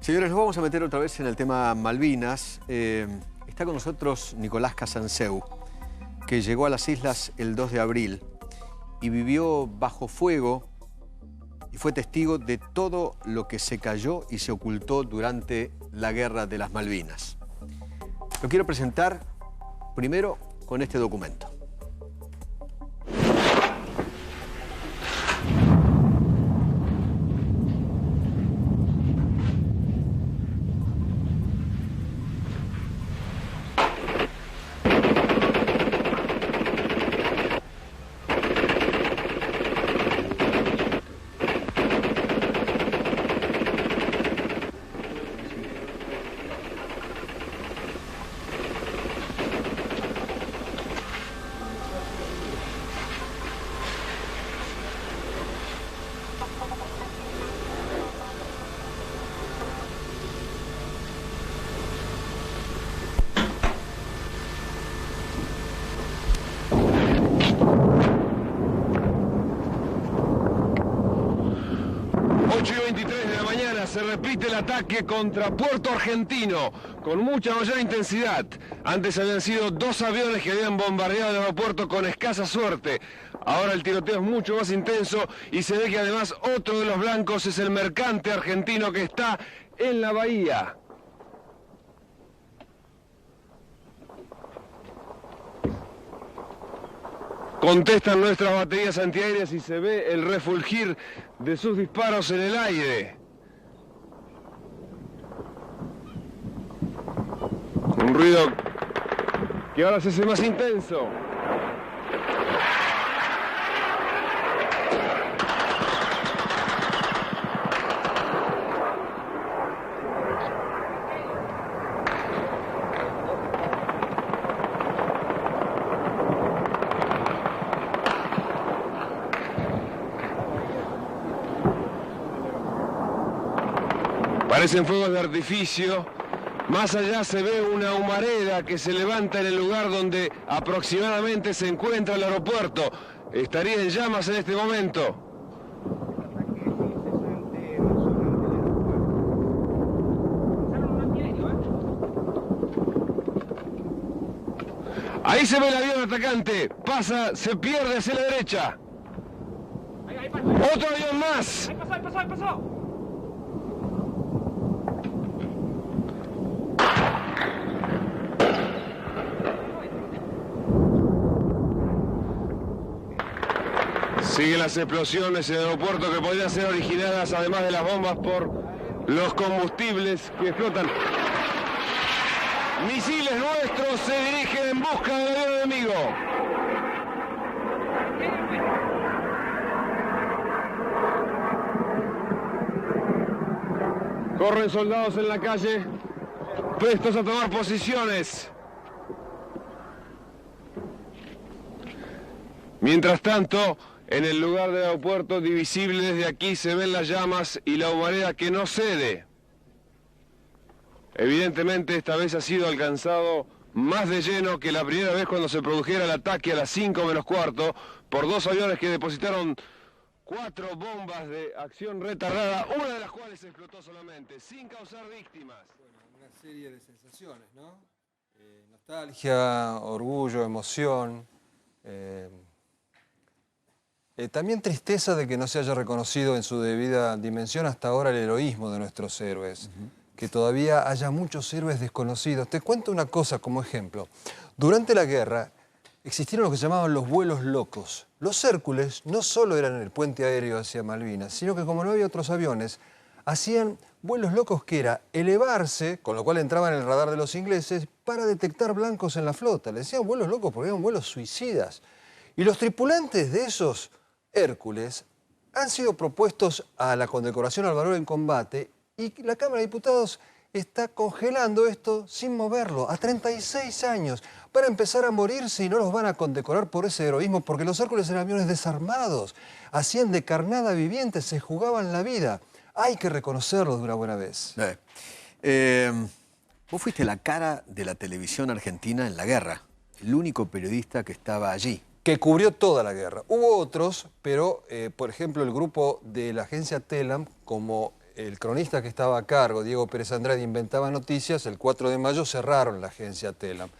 Señores, nos vamos a meter otra vez en el tema Malvinas. Está con nosotros Nicolás Casanseu, que llegó a las islas el 2 de abril y vivió bajo fuego y fue testigo de todo lo que se cayó y se ocultó durante la Guerra de las Malvinas. Lo quiero presentar primero con este documento. Se repite el ataque contra Puerto Argentino con mucha mayor intensidad. Antes habían sido 2 aviones que habían bombardeado el aeropuerto con escasa suerte. Ahora el tiroteo es mucho más intenso y se ve que además otro de los blancos es el mercante argentino que está en la bahía. Contestan nuestras baterías antiaéreas y se ve el refulgir de sus disparos en el aire. Un ruido que ahora se hace más intenso. Parecen fuegos de artificio. Más allá se ve una humareda que se levanta en el lugar donde aproximadamente se encuentra el aeropuerto. Estaría en llamas en este momento. Ahí se ve el avión atacante. Pasa, se pierde hacia la derecha. Otro avión más. Ahí pasó. Siguen las explosiones en el aeropuerto que podrían ser originadas, además de las bombas, por los combustibles que explotan. Misiles nuestros se dirigen en busca del avión enemigo. Corren soldados en la calle, prestos a tomar posiciones. Mientras tanto, en el lugar del aeropuerto, divisible desde aquí, se ven las llamas y la humareda que no cede. Evidentemente, esta vez ha sido alcanzado más de lleno que la primera vez cuando se produjera el ataque a las 5 menos cuarto por 2 aviones que depositaron 4 bombas de acción retardada, una de las cuales explotó solamente, sin causar víctimas. Bueno, una serie de sensaciones, ¿no? Nostalgia, orgullo, emoción. También tristeza de que no se haya reconocido en su debida dimensión hasta ahora el heroísmo de nuestros héroes. Que todavía haya muchos héroes desconocidos. Te cuento una cosa como ejemplo. Durante la guerra existieron lo que se llamaban los vuelos locos. Los Hércules no solo eran el puente aéreo hacia Malvinas, sino que como no había otros aviones, hacían vuelos locos que era elevarse, con lo cual entraban en el radar de los ingleses, para detectar blancos en la flota. Le decían vuelos locos porque eran vuelos suicidas. Y los tripulantes de esos Hércules han sido propuestos a la condecoración al valor en combate y la Cámara de Diputados está congelando esto sin moverlo a 36 años para empezar a morirse y no los van a condecorar por ese heroísmo porque los Hércules eran aviones desarmados, hacían de carnada viviente, se jugaban la vida. Hay que reconocerlo de una buena vez. Vos fuiste la cara de la televisión argentina en la guerra, el único periodista que estaba allí. Que cubrió toda la guerra. Hubo otros, pero, por ejemplo, el grupo de la agencia Telam, como el cronista que estaba a cargo, Diego Pérez Andrade, inventaba noticias, el 4 de mayo cerraron la agencia Telam.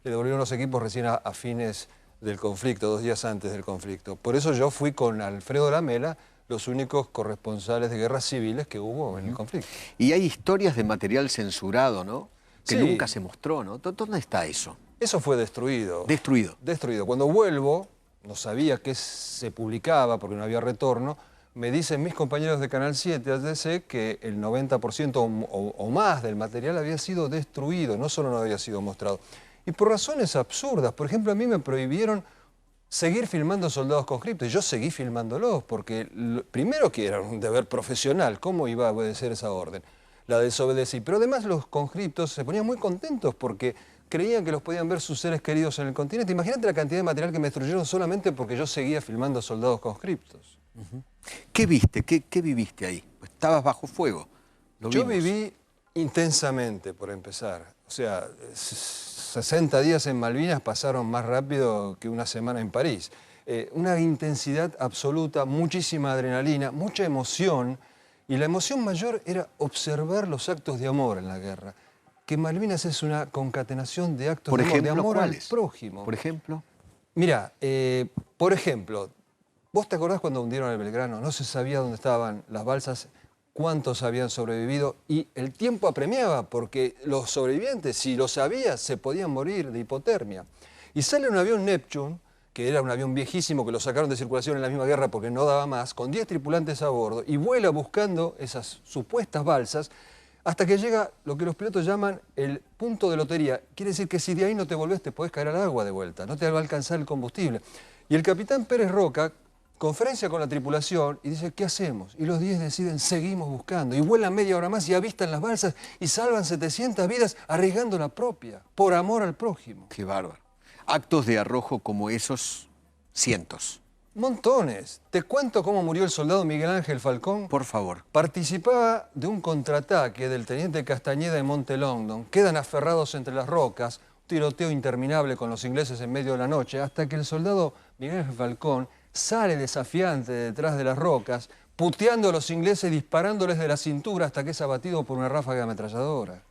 Le devolvieron los equipos recién a fines del conflicto, 2 días antes del conflicto. Por eso yo fui con Alfredo Lamela, los únicos corresponsales de guerras civiles que hubo en el conflicto. Y hay historias de material censurado, ¿no? Que Sí. nunca se mostró, ¿no? ¿Dónde está eso? Eso fue destruido. Destruido. Destruido. Cuando vuelvo, no sabía qué se publicaba porque no había retorno, me dicen mis compañeros de Canal 7, ATC, que el 90% o más del material había sido destruido, no solo no había sido mostrado. Y por razones absurdas. Por ejemplo, a mí me prohibieron seguir filmando soldados conscriptos. Y yo seguí filmándolos porque, primero que era un deber profesional, ¿cómo iba a obedecer esa orden? La desobedecí. Pero además los conscriptos se ponían muy contentos porque creían que los podían ver sus seres queridos en el continente. Imagínate la cantidad de material que me destruyeron solamente porque yo seguía filmando soldados conscriptos. ¿Qué viste? ¿Qué viviste ahí? Estabas bajo fuego. Yo viví intensamente, por empezar. O sea, 60 días en Malvinas pasaron más rápido que una semana en París. Una intensidad absoluta, muchísima adrenalina, mucha emoción. Y la emoción mayor era observar los actos de amor en la guerra. Que Malvinas es una concatenación de actos de amor al prójimo. Por ejemplo. Mira, por ejemplo, ¿vos te acordás cuando hundieron el Belgrano? No se sabía dónde estaban las balsas, cuántos habían sobrevivido y el tiempo apremiaba porque los sobrevivientes, si lo sabía, se podían morir de hipotermia. Y sale un avión Neptune, que era un avión viejísimo que lo sacaron de circulación en la misma guerra porque no daba más, con 10 tripulantes a bordo y vuela buscando esas supuestas balsas hasta que llega lo que los pilotos llaman el punto de lotería. Quiere decir que si de ahí no te volvés, te podés caer al agua de vuelta, no te va a alcanzar el combustible. Y el capitán Pérez Roca conferencia con la tripulación y dice, ¿qué hacemos? Y los 10 deciden, seguimos buscando. Y vuelan media hora más y avistan las balsas y salvan 700 vidas arriesgando la propia, por amor al prójimo. Qué bárbaro. Actos de arrojo como esos, cientos. Montones. Te cuento cómo murió el soldado Miguel Ángel Falcón. Por favor. Participaba de un contraataque del teniente Castañeda en Monte Longdon. Quedan aferrados entre las rocas, un tiroteo interminable con los ingleses en medio de la noche, hasta que el soldado Miguel Ángel Falcón sale desafiante detrás de las rocas, puteando a los ingleses, disparándoles de la cintura hasta que es abatido por una ráfaga ametralladora.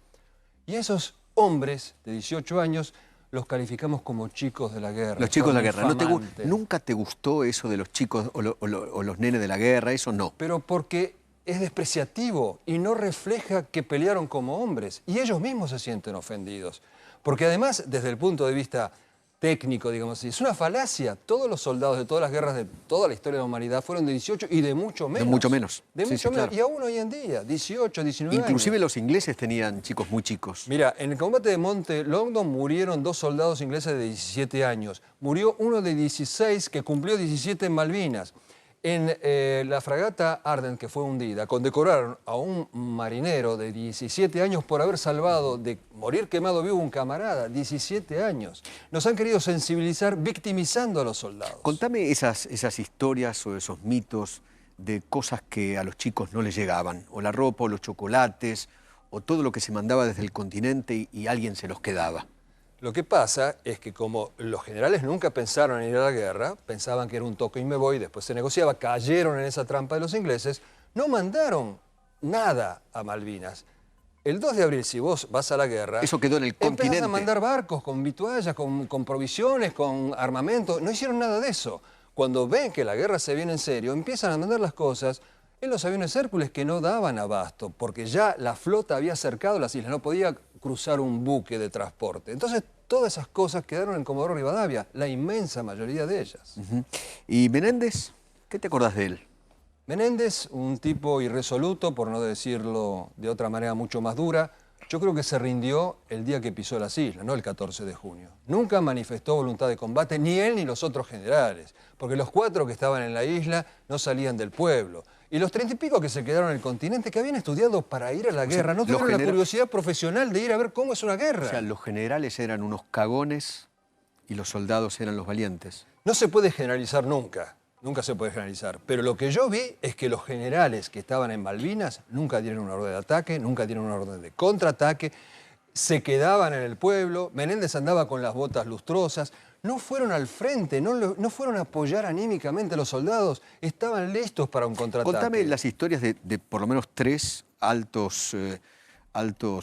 Y esos hombres de 18 años los calificamos como chicos de la guerra. Los chicos de la guerra. Infamantes. ¿Nunca te gustó eso de los chicos o los nenes de la guerra? Eso no. Pero porque es despreciativo y no refleja que pelearon como hombres. Y ellos mismos se sienten ofendidos. Porque además, desde el punto de vista técnico, digamos así, es una falacia. Todos los soldados de todas las guerras de toda la historia de la humanidad fueron de 18 y de mucho menos. De mucho menos. De Sí, mucho sí, menos. claro. Y aún hoy en día, 18, 19 Inclusive años. los ingleses tenían chicos muy chicos. Mira, en el combate de Monte Longdon murieron 2 soldados ingleses de 17 años. Murió uno de 16 que cumplió 17 en Malvinas. En la fragata Ardent, que fue hundida, condecoraron a un marinero de 17 años por haber salvado de morir quemado vivo un camarada, 17 años. Nos han querido sensibilizar victimizando a los soldados. Contame esas historias o esos mitos de cosas que a los chicos no les llegaban, o la ropa, o los chocolates, o todo lo que se mandaba desde el continente y alguien se los quedaba. Lo que pasa es que como los generales nunca pensaron en ir a la guerra, pensaban que era un toque y me voy, después se negociaba, cayeron en esa trampa de los ingleses, no mandaron nada a Malvinas. El 2 de abril, si vos vas a la guerra, Eso quedó en el continente. empezás a mandar barcos con vituallas, con provisiones, con armamento. No hicieron nada de eso. Cuando ven que la guerra se viene en serio, empiezan a mandar las cosas en los aviones Hércules que no daban abasto, porque ya la flota había cercado las islas, no podía cruzar un buque de transporte. Entonces, todas esas cosas quedaron en Comodoro Rivadavia, la inmensa mayoría de ellas. ¿Y Menéndez? ¿Qué te acordás de él? Menéndez, un tipo irresoluto, por no decirlo de otra manera mucho más dura, yo creo que se rindió el día que pisó las islas, no el 14 de junio. Nunca manifestó voluntad de combate, ni él ni los otros generales, porque los 4 que estaban en la isla no salían del pueblo. Y los 30 y pico que se quedaron en el continente, que habían estudiado para ir a la guerra, no tuvieron la curiosidad profesional de ir a ver cómo es una guerra. O sea, los generales eran unos cagones y los soldados eran los valientes. No se puede generalizar nunca. Nunca se puede generalizar. Pero lo que yo vi es que los generales que estaban en Malvinas nunca dieron una orden de ataque, nunca dieron una orden de contraataque, se quedaban en el pueblo. Menéndez andaba con las botas lustrosas. no fueron al frente, no fueron a apoyar anímicamente a los soldados, estaban listos para un contraataque. Contame las historias de por lo menos 3 altos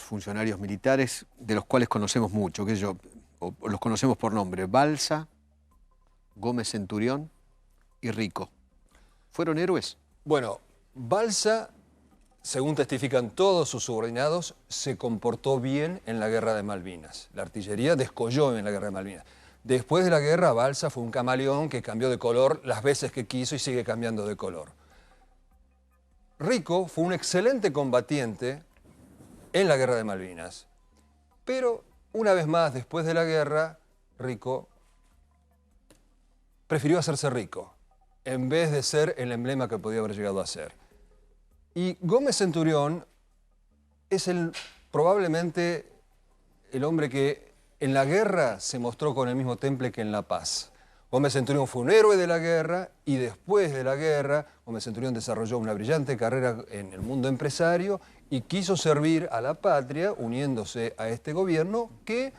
funcionarios militares de los cuales conocemos mucho, o los conocemos por nombre: Balsa, Gómez Centurión y Rico. ¿Fueron héroes? Bueno, Balsa, según testifican todos sus subordinados, se comportó bien en la guerra de Malvinas. La artillería descolló en la guerra de Malvinas. Después de la guerra, Balsa fue un camaleón que cambió de color las veces que quiso y sigue cambiando de color. Rico fue un excelente combatiente en la guerra de Malvinas. Pero una vez más, después de la guerra, Rico prefirió hacerse rico en vez de ser el emblema que podía haber llegado a ser. Y Gómez Centurión es probablemente el hombre que en la guerra se mostró con el mismo temple que en la paz. Gómez Centurión fue un héroe de la guerra y después de la guerra Gómez Centurión desarrolló una brillante carrera en el mundo empresario y quiso servir a la patria uniéndose a este gobierno que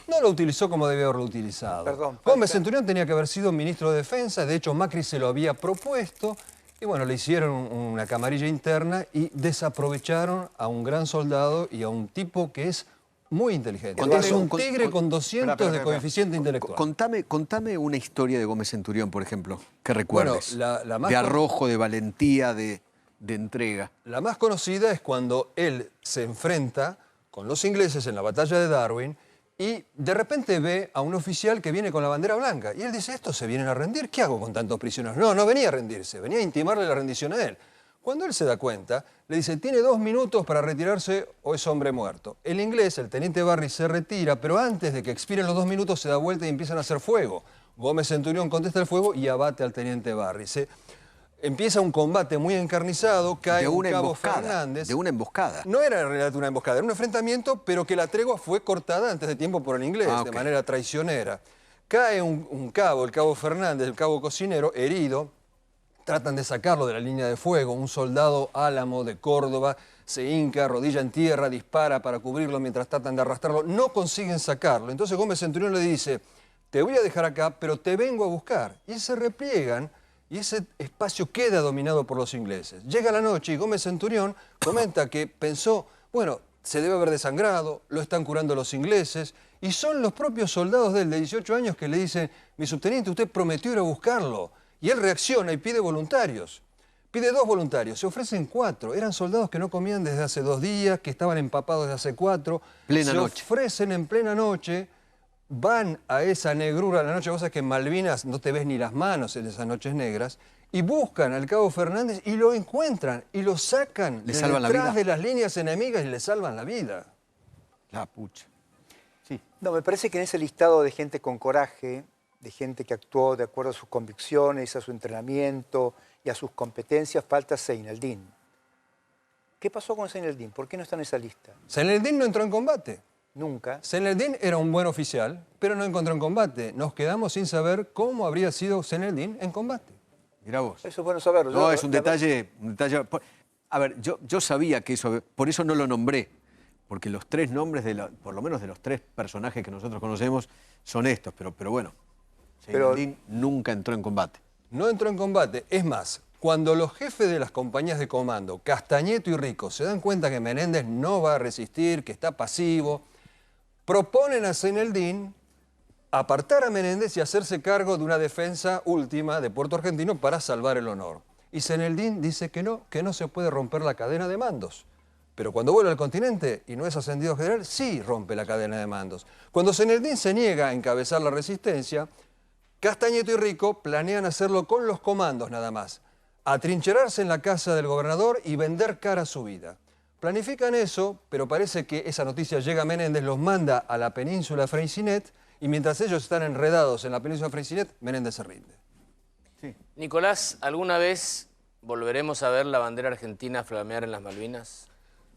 no lo utilizó como debía haberlo utilizado. Perdón, Gómez Centurión tenía que haber sido ministro de Defensa, de hecho Macri se lo había propuesto y bueno, le hicieron una camarilla interna y desaprovecharon a un gran soldado y a un tipo que es muy inteligente. Es un tigre con 200 de coeficiente intelectual. Contame una historia de Gómez Centurión, por ejemplo, que recuerdes. Bueno, la más de arrojo, de valentía, de entrega. La más conocida es cuando él se enfrenta con los ingleses en la batalla de Darwin y de repente ve a un oficial que viene con la bandera blanca. Y él dice, ¿estos se vienen a rendir? ¿Qué hago con tantos prisioneros? No, no venía a rendirse, venía a intimarle la rendición a él. Cuando él se da cuenta, le dice, tiene 2 minutos para retirarse o es hombre muerto. El inglés, el teniente Barry, se retira, pero antes de que expiren los 2 minutos se da vuelta y empiezan a hacer fuego. Gómez Centurión contesta el fuego y abate al teniente Barry. Empieza un combate muy encarnizado, cae un cabo Fernández. De una emboscada. No era en realidad una emboscada, era un enfrentamiento, pero que la tregua fue cortada antes de tiempo por el inglés, de manera traicionera. Cae un cabo, el cabo Fernández, el cabo cocinero, herido. Tratan de sacarlo de la línea de fuego. Un soldado Álamo de Córdoba se hinca, rodilla en tierra, dispara para cubrirlo mientras tratan de arrastrarlo. No consiguen sacarlo. Entonces Gómez Centurión le dice, te voy a dejar acá, pero te vengo a buscar. Y se repliegan y ese espacio queda dominado por los ingleses. Llega la noche y Gómez Centurión comenta que pensó, bueno, se debe haber desangrado, lo están curando los ingleses, y son los propios soldados de él, de 18 años, que le dicen, mi subteniente, usted prometió ir a buscarlo. Y él reacciona y pide voluntarios. Pide 2 voluntarios, se ofrecen 4. Eran soldados que no comían desde hace 2 días, que estaban empapados desde hace 4. Plena noche. Se ofrecen en plena noche, van a esa negrura, la noche, vos sabés que en Malvinas no te ves ni las manos en esas noches negras, y buscan al cabo Fernández y lo encuentran, y lo sacan ¿Le salvan la vida? detrás de las líneas enemigas y le salvan la vida. La pucha. Sí. No, me parece que en ese listado de gente con coraje, de gente que actuó de acuerdo a sus convicciones, a su entrenamiento y a sus competencias, falta Zeinaldin. ¿Qué pasó con Zeinaldin? ¿Por qué no está en esa lista? Zeinaldin no entró en combate. Nunca. Zeinaldin era un buen oficial, pero no encontró en combate. Nos quedamos sin saber cómo habría sido Zeinaldin en combate. Mirá vos. Eso es bueno saberlo. No, es un detalle. A ver, yo sabía que eso, por eso no lo nombré, porque los 3 nombres, por lo menos de los 3 personajes que nosotros conocemos, son estos, pero bueno. Zeinaldin nunca entró en combate. No entró en combate. Es más, cuando los jefes de las compañías de comando, Castañeto y Rico, se dan cuenta que Menéndez no va a resistir, que está pasivo, proponen a Zeinaldin apartar a Menéndez y hacerse cargo de una defensa última de Puerto Argentino para salvar el honor. Y Zeinaldin dice que no se puede romper la cadena de mandos. Pero cuando vuelve al continente y no es ascendido a general, sí rompe la cadena de mandos. Cuando Zeinaldin se niega a encabezar la resistencia, Castañeto y Rico planean hacerlo con los comandos nada más, atrincherarse en la casa del gobernador y vender cara a su vida. Planifican eso, pero parece que esa noticia llega a Menéndez, los manda a la península Freycinet y mientras ellos están enredados en la península Freycinet, Menéndez se rinde. Sí. Nicolás, ¿alguna vez volveremos a ver la bandera argentina flamear en las Malvinas?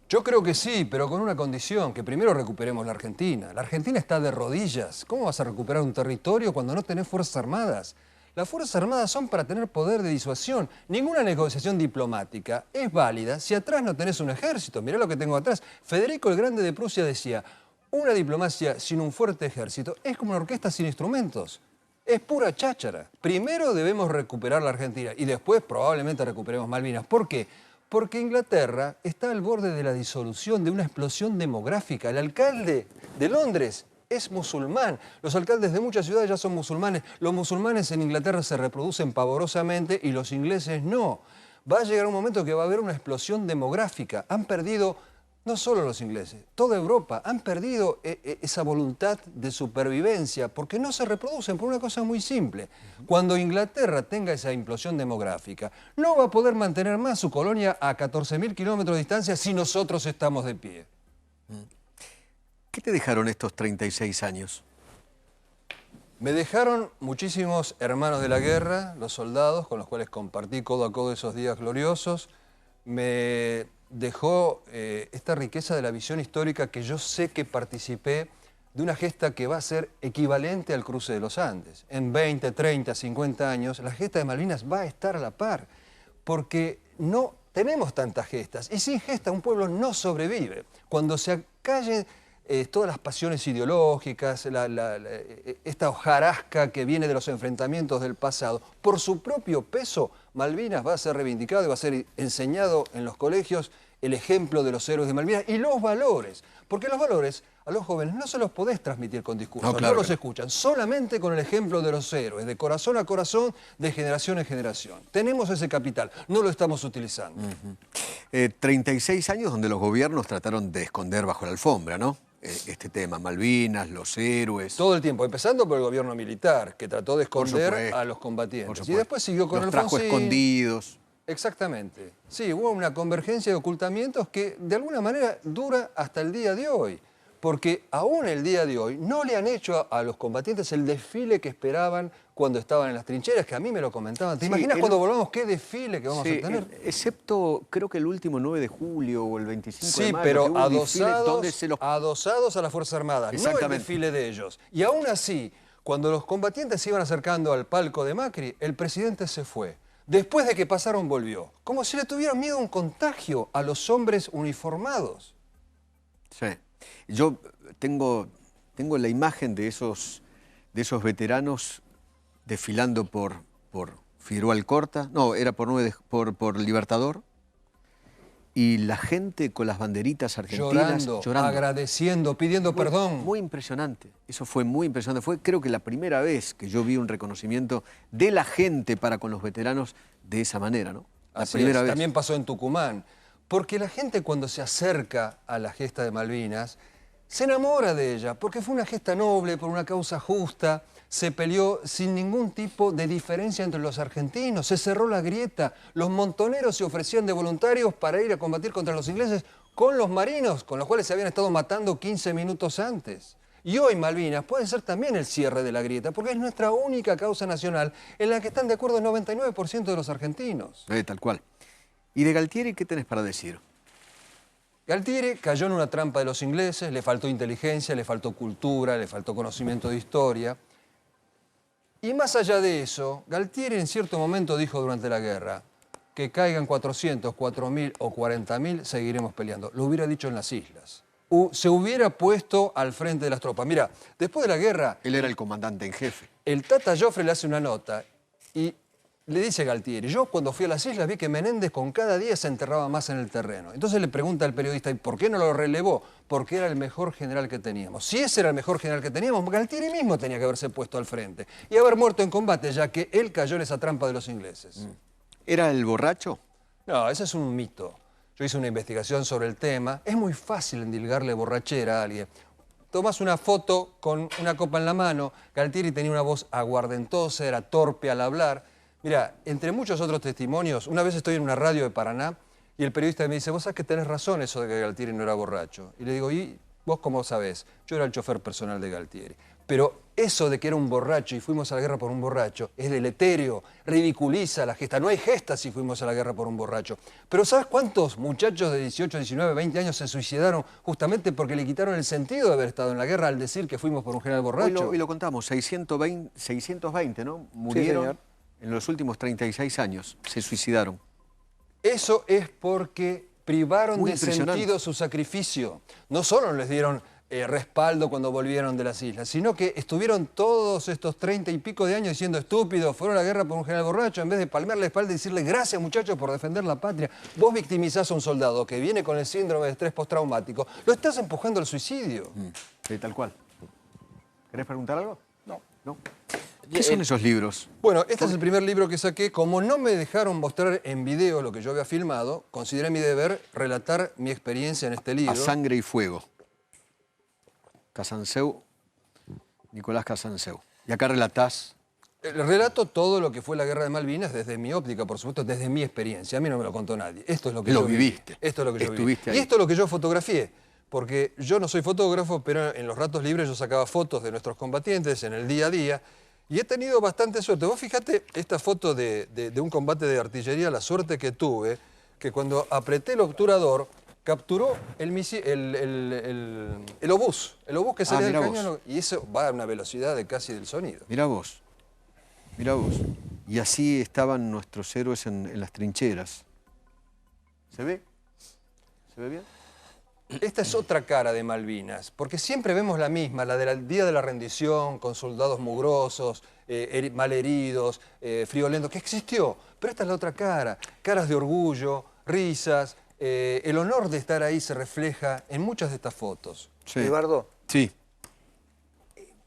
Yo creo que sí, pero con una condición, que primero recuperemos la Argentina. La Argentina está de rodillas. ¿Cómo vas a recuperar un territorio cuando no tenés fuerzas armadas? Las fuerzas armadas son para tener poder de disuasión. Ninguna negociación diplomática es válida si atrás no tenés un ejército. Mirá lo que tengo atrás. Federico el Grande de Prusia decía, una diplomacia sin un fuerte ejército es como una orquesta sin instrumentos. Es pura cháchara. Primero debemos recuperar la Argentina y después probablemente recuperemos Malvinas. ¿Por qué? Porque Inglaterra está al borde de la disolución, de una explosión demográfica. El alcalde de Londres es musulmán. Los alcaldes de muchas ciudades ya son musulmanes. Los musulmanes en Inglaterra se reproducen pavorosamente y los ingleses no. Va a llegar un momento que va a haber una explosión demográfica. Han perdido, no solo los ingleses, toda Europa, han perdido esa voluntad de supervivencia porque no se reproducen por una cosa muy simple. Cuando Inglaterra tenga esa implosión demográfica, no va a poder mantener más su colonia a 14.000 kilómetros de distancia si nosotros estamos de pie. ¿Qué te dejaron estos 36 años? Me dejaron muchísimos hermanos de la guerra, los soldados, con los cuales compartí codo a codo esos días gloriosos. Me dejó esta riqueza de la visión histórica que yo sé que participé de una gesta que va a ser equivalente al cruce de los Andes. En 20, 30, 50 años, la gesta de Malvinas va a estar a la par, porque no tenemos tantas gestas. Y sin gesta un pueblo no sobrevive. Cuando se acallen todas las pasiones ideológicas, esta hojarasca que viene de los enfrentamientos del pasado, por su propio peso, Malvinas va a ser reivindicado y va a ser enseñado en los colegios el ejemplo de los héroes de Malvinas y los valores. Porque los valores a los jóvenes no se los podés transmitir con discursos, no, claro no los escuchan, solamente con el ejemplo de los héroes, de corazón a corazón, de generación en generación. Tenemos ese capital, no lo estamos utilizando. 36 años donde los gobiernos trataron de esconder bajo la alfombra, ¿no? Este tema, Malvinas, los héroes. Todo el tiempo, empezando por el gobierno militar, que trató de esconder a los combatientes. Y después siguió con los Alfonsín. trajo escondidos. Exactamente. Sí, hubo una convergencia de ocultamientos que de alguna manera dura hasta el día de hoy. Porque aún el día de hoy no le han hecho a los combatientes el desfile que esperaban cuando estaban en las trincheras, que a mí me lo comentaban. ¿Te imaginas cuando volvamos qué desfile que vamos a tener? Excepto, creo que el último 9 de julio o el 25 de mayo. Sí, pero adosados a las Fuerzas Armadas, no el desfile de ellos. Y aún así, cuando los combatientes se iban acercando al palco de Macri, el presidente se fue. Después de que pasaron, volvió. Como si le tuvieran miedo a un contagio a los hombres uniformados. Sí. Yo tengo la imagen de esos veteranos desfilando por Figueroa Alcorta. No, era por Libertador. Y la gente con las banderitas argentinas llorando, agradeciendo, pidiendo perdón. Muy impresionante. Eso fue muy impresionante. Fue, creo que, la primera vez que yo vi un reconocimiento de la gente para con los veteranos de esa manera, ¿no? La primera vez. También pasó en Tucumán. Porque la gente cuando se acerca a la gesta de Malvinas se enamora de ella, porque fue una gesta noble, por una causa justa, se peleó sin ningún tipo de diferencia entre los argentinos, se cerró la grieta, los montoneros se ofrecían de voluntarios para ir a combatir contra los ingleses con los marinos, con los cuales se habían estado matando 15 minutos antes. Y hoy Malvinas puede ser también el cierre de la grieta, porque es nuestra única causa nacional en la que están de acuerdo el 99% de los argentinos. Tal cual. ¿Y de Galtieri qué tenés para decir? Galtieri cayó en una trampa de los ingleses, le faltó inteligencia, le faltó cultura, le faltó conocimiento de historia. Y más allá de eso, Galtieri en cierto momento dijo durante la guerra que caigan 400, 4.000 o 40.000, seguiremos peleando. Lo hubiera dicho en las islas. Se hubiera puesto al frente de las tropas. Mira, después de la guerra... Él era el comandante en jefe. El Tata Joffre le hace una nota y le dice a Galtieri, yo cuando fui a las islas vi que Menéndez con cada día se enterraba más en el terreno. Entonces le pregunta al periodista, ¿y por qué no lo relevó? Porque era el mejor general que teníamos. Si ese era el mejor general que teníamos, Galtieri mismo tenía que haberse puesto al frente y haber muerto en combate, ya que él cayó en esa trampa de los ingleses. ¿Era el borracho? No, ese es un mito. Yo hice una investigación sobre el tema. Es muy fácil endilgarle borrachera a alguien. Tomás una foto con una copa en la mano. Galtieri tenía una voz aguardentosa, era torpe al hablar. Mira, entre muchos otros testimonios, una vez estoy en una radio de Paraná y el periodista me dice, vos sabés que tenés razón eso de que Galtieri no era borracho. Y le digo, ¿y vos cómo sabés? Yo era el chofer personal de Galtieri. Pero eso de que era un borracho y fuimos a la guerra por un borracho es deleterio, ridiculiza la gesta. No hay gesta si fuimos a la guerra por un borracho. Pero ¿sabes cuántos muchachos de 18, 19, 20 años se suicidaron justamente porque le quitaron el sentido de haber estado en la guerra al decir que fuimos por un general borracho? Hoy lo contamos, 620, ¿no? Murieron. Sí, en los últimos 36 años, se suicidaron. Eso es porque privaron de sentido su sacrificio. No solo les dieron respaldo cuando volvieron de las islas, sino que estuvieron todos estos 30 y pico de años diciendo estúpidos, fueron a la guerra por un general borracho, en vez de palmearle la espalda y decirle gracias muchachos por defender la patria. Vos victimizás a un soldado que viene con el síndrome de estrés postraumático, lo estás empujando al suicidio. Sí, tal cual. ¿Querés preguntar algo? No. ¿No? ¿Qué son esos libros? Bueno, este es el primer libro que saqué. Como no me dejaron mostrar en video lo que yo había filmado, consideré mi deber relatar mi experiencia en este libro. A sangre y fuego. Casanseu, Nicolás Casanseu. Y acá relatás... Relato todo lo que fue la Guerra de Malvinas desde mi óptica, por supuesto, desde mi experiencia. A mí no me lo contó nadie. Esto es lo que Lo yo viví. viviste. Esto es lo que yo viví. Estuviste ahí. Y esto es lo que yo fotografié. Porque yo no soy fotógrafo, pero en los ratos libres yo sacaba fotos de nuestros combatientes en el día a día. Y he tenido bastante suerte. Vos fíjate esta foto de un combate de artillería, la suerte que tuve, que cuando apreté el obturador, capturó el obús. El obús que salía del cañón. Y eso va a una velocidad de casi del sonido. Mirá vos. Mirá vos. Y así estaban nuestros héroes en las trincheras. ¿Se ve? ¿Se ve bien? Esta es otra cara de Malvinas, porque siempre vemos la misma, la del día de la rendición, con soldados mugrosos, malheridos, friolentos, que existió. Pero esta es la otra cara, caras de orgullo, risas. El honor de estar ahí se refleja en muchas de estas fotos. Sí. Eduardo, Sí.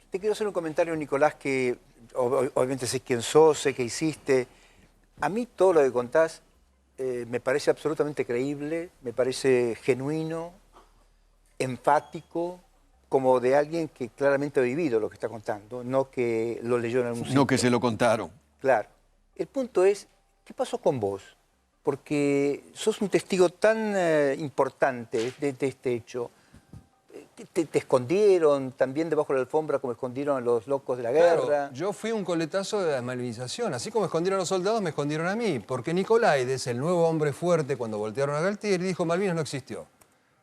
te quiero hacer un comentario, Nicolás, que obviamente sé quién sos, sé qué hiciste. A mí todo lo que contás me parece absolutamente creíble, me parece genuino, enfático, como de alguien que claramente ha vivido lo que está contando, no que lo leyó en algún sitio. No que se lo contaron. Claro. El punto es, ¿qué pasó con vos? Porque sos un testigo tan importante de este hecho. ¿Te escondieron también debajo de la alfombra como escondieron a los locos de la guerra? Claro, yo fui un coletazo de la malvinización. Así como escondieron a los soldados, me escondieron a mí. Porque Nicolaides, el nuevo hombre fuerte, cuando voltearon a Galtieri, dijo Malvinas no existió.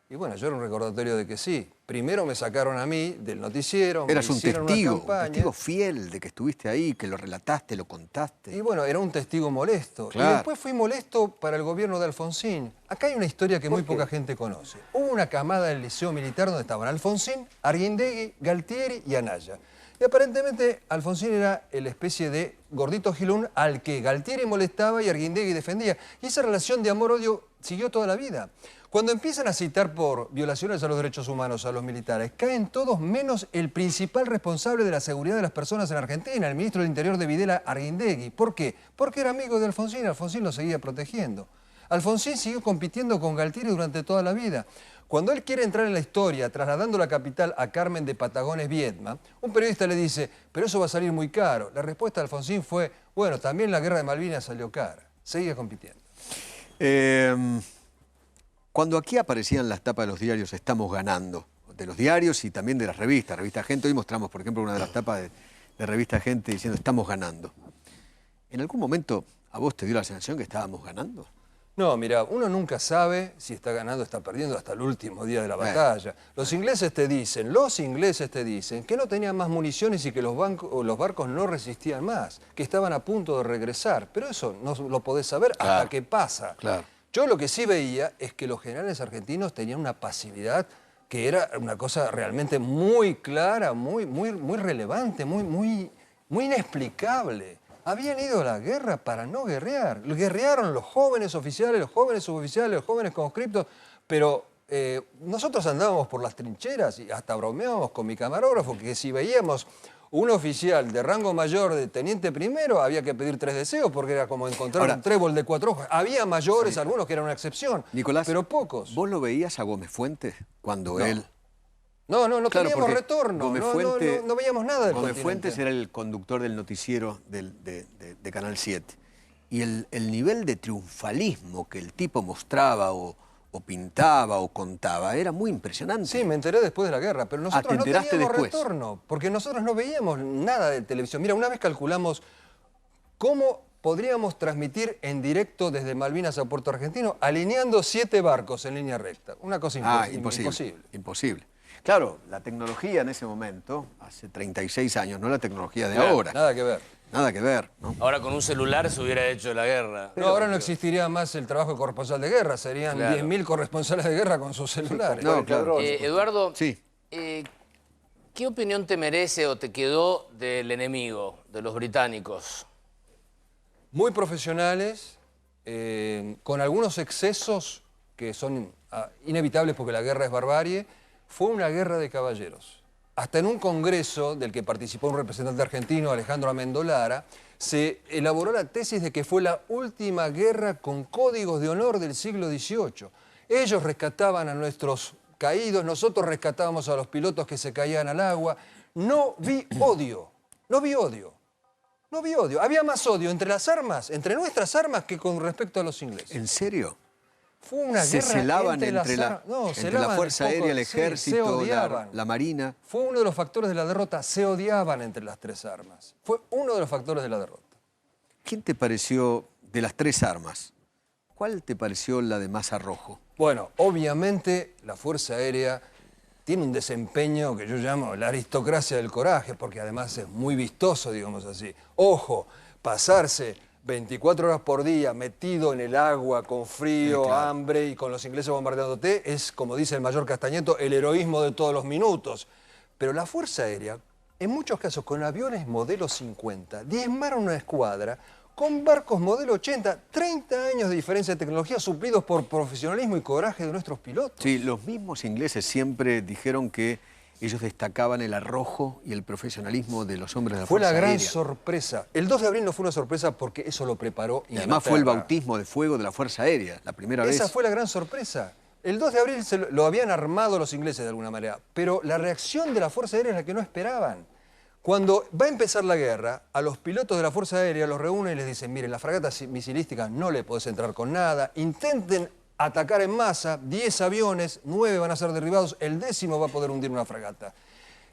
Y bueno, yo era un recordatorio de que sí. Primero me sacaron a mí del noticiero. Eras un testigo fiel. de que estuviste ahí, que lo relataste, lo contaste. Y bueno, era un testigo molesto. Claro. Y después fui molesto para el gobierno de Alfonsín. Acá hay una historia que muy poca gente conoce. Hubo una camada del Liceo Militar donde estaban Alfonsín, Arguindegui, Galtieri y Anaya. Y aparentemente Alfonsín era la especie de gordito gilún al que Galtieri molestaba y Arguindegui defendía. Y esa relación de amor-odio siguió toda la vida. Cuando empiezan a citar por violaciones a los derechos humanos a los militares, caen todos menos el principal responsable de la seguridad de las personas en Argentina, el ministro del Interior de Videla, Arguindegui. ¿Por qué? Porque era amigo de Alfonsín, Alfonsín lo seguía protegiendo. Alfonsín siguió compitiendo con Galtieri durante toda la vida. Cuando él quiere entrar en la historia, trasladando la capital a Carmen de Patagones, Viedma, un periodista le dice, pero eso va a salir muy caro. La respuesta de Alfonsín fue, bueno, también la guerra de Malvinas salió cara. Seguía compitiendo. Cuando aquí aparecían las tapas de los diarios, estamos ganando, de los diarios y también de las revistas, Revista Gente, hoy mostramos, por ejemplo, una de las tapas de Revista Gente diciendo, estamos ganando. ¿En algún momento a vos te dio la sensación que estábamos ganando? No, mira, uno nunca sabe si está ganando o está perdiendo hasta el último día de la batalla. Los ingleses te dicen que no tenían más municiones y que los barcos no resistían más, que estaban a punto de regresar. Pero eso no lo podés saber hasta que pasa. Claro. Yo lo que sí veía es que los generales argentinos tenían una pasividad que era una cosa realmente muy clara, muy relevante, muy inexplicable. Habían ido a la guerra para no guerrear. Guerrearon los jóvenes oficiales, los jóvenes suboficiales, los jóvenes conscriptos, pero nosotros andábamos por las trincheras y hasta bromeábamos con mi camarógrafo que si veíamos un oficial de rango mayor de teniente primero había que pedir 3 deseos porque era como encontrar un trébol de 4 hojas. Había mayores, algunos que eran una excepción, Nicolás, pero pocos. ¿Vos lo veías a Gómez Fuentes cuando él... No Claro, teníamos retorno, no veíamos nada del Gómez continente. Fuentes era el conductor del noticiero de Canal 7. Y el nivel de triunfalismo que el tipo mostraba o pintaba o contaba era muy impresionante. Sí, me enteré después de la guerra, pero nosotros ¿te no enteraste teníamos después? retorno, porque nosotros no veíamos nada de televisión. Mira, una vez calculamos cómo podríamos transmitir en directo desde Malvinas a Puerto Argentino alineando 7 barcos en línea recta. Una cosa imposible. Imposible. Claro, la tecnología en ese momento, hace 36 años, no la tecnología de ahora. Nada que ver. Nada que ver, ¿no? Ahora con un celular se hubiera hecho la guerra. No, ahora no existiría más el trabajo de corresponsal de guerra, serían 10.000 corresponsales de guerra con sus celulares. No, claro. Eduardo, Sí. ¿qué opinión te merece o te quedó del enemigo, de los británicos? Muy profesionales, con algunos excesos que son inevitables porque la guerra es barbarie. Fue una guerra de caballeros. Hasta en un congreso del que participó un representante argentino, Alejandro Amendolara, se elaboró la tesis de que fue la última guerra con códigos de honor del siglo XVIII. Ellos rescataban a nuestros caídos, nosotros rescatábamos a los pilotos que se caían al agua. No vi odio, no vi odio, no vi odio. Había más odio entre las armas, entre nuestras armas, que con respecto a los ingleses. ¿En serio? Fue una Se guerra celaban entre se la lavan Fuerza un poco, Aérea, el sí, Ejército, se odiaban. la Marina. Fue uno de los factores de la derrota, se odiaban entre las tres armas. Fue uno de los factores de la derrota. ¿Quién te pareció, de las tres armas, cuál te pareció la de más arrojo? Bueno, obviamente la Fuerza Aérea tiene un desempeño que yo llamo la aristocracia del coraje, porque además es muy vistoso, digamos así. Ojo, pasarse 24 horas por día metido en el agua, con frío, Sí, claro. hambre y con los ingleses bombardeándote, es, como dice el mayor Castañeto, el heroísmo de todos los minutos. Pero la Fuerza Aérea, en muchos casos con aviones modelo 50, diezmaron una escuadra con barcos modelo 80, 30 años de diferencia de tecnología suplidos por profesionalismo y coraje de nuestros pilotos. Sí, los mismos ingleses siempre dijeron que ellos destacaban el arrojo y el profesionalismo de los hombres de la Fue Fuerza la gran Aérea. sorpresa. El 2 de abril no fue una sorpresa porque eso lo preparó Y además fue el Inglaterra. bautismo de fuego de la Fuerza Aérea, la primera vez. Esa fue la gran sorpresa. El 2 de abril lo habían armado los ingleses de alguna manera, pero la reacción de la Fuerza Aérea es la que no esperaban. Cuando va a empezar la guerra, a los pilotos de la Fuerza Aérea los reúnen y les dicen, miren, la fragata misilística no le podés entrar con nada, intenten atacar en masa, 10 aviones, 9 van a ser derribados, el 10º va a poder hundir una fragata.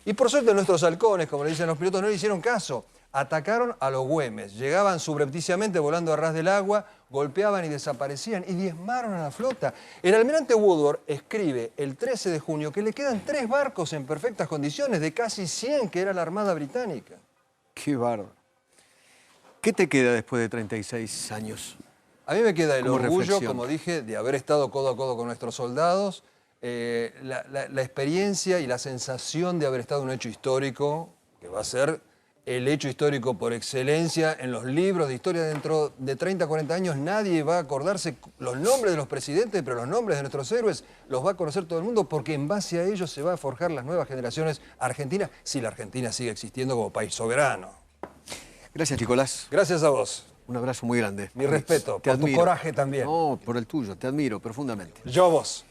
Y por suerte nuestros halcones, como le dicen los pilotos, no le hicieron caso. Atacaron a los Güemes, llegaban subrepticiamente volando a ras del agua, golpeaban y desaparecían y diezmaron a la flota. El almirante Woodward escribe el 13 de junio que le quedan 3 barcos en perfectas condiciones de casi 100 que era la Armada Británica. Qué bárbaro. ¿Qué te queda después de 36 años? A mí me queda el Como orgullo, reflexión. como dije, de haber estado codo a codo con nuestros soldados, la experiencia y la sensación de haber estado en un hecho histórico, que va a ser el hecho histórico por excelencia en los libros de historia. Dentro de 30, 40 años nadie va a acordarse los nombres de los presidentes, pero los nombres de nuestros héroes los va a conocer todo el mundo porque en base a ellos se va a forjar las nuevas generaciones argentinas, si la Argentina sigue existiendo como país soberano. Gracias, Nicolás. Gracias a vos. Un abrazo muy grande. Mi respeto, Te por tu admiro. coraje también. No, por el tuyo. Te admiro profundamente. Yo a vos.